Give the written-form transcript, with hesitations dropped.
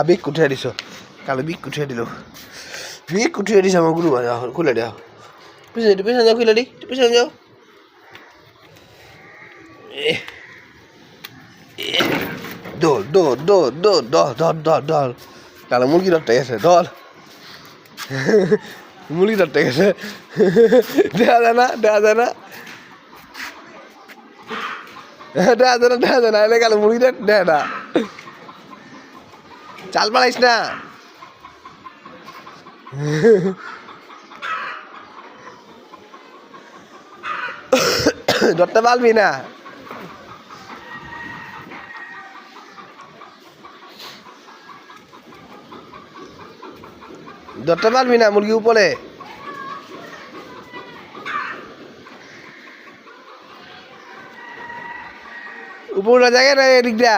বিক উঠিয়াই দিছ কালি বিক উঠিয়াই দিলোঁ বিক উঠিয়াই দিছে আমার গুরু খুলে দিয়া পিছনে যাও খুলে দি পিছনে যাও দৌড় দৌড় দৌড় দৌড় দল দল দল দল তাহলে মুরগি ধরতে গেছে দল মুরগি ধরতে গেছে দেখা যায় না দেখা যায় না দেখা যায় না এলে গেল মুরগি দেয় না চাল পালাইস না ধরতে পারবি না ধরতে পারবি না মুরগি উপরে উপরে জায়গায় এদিক দিয়া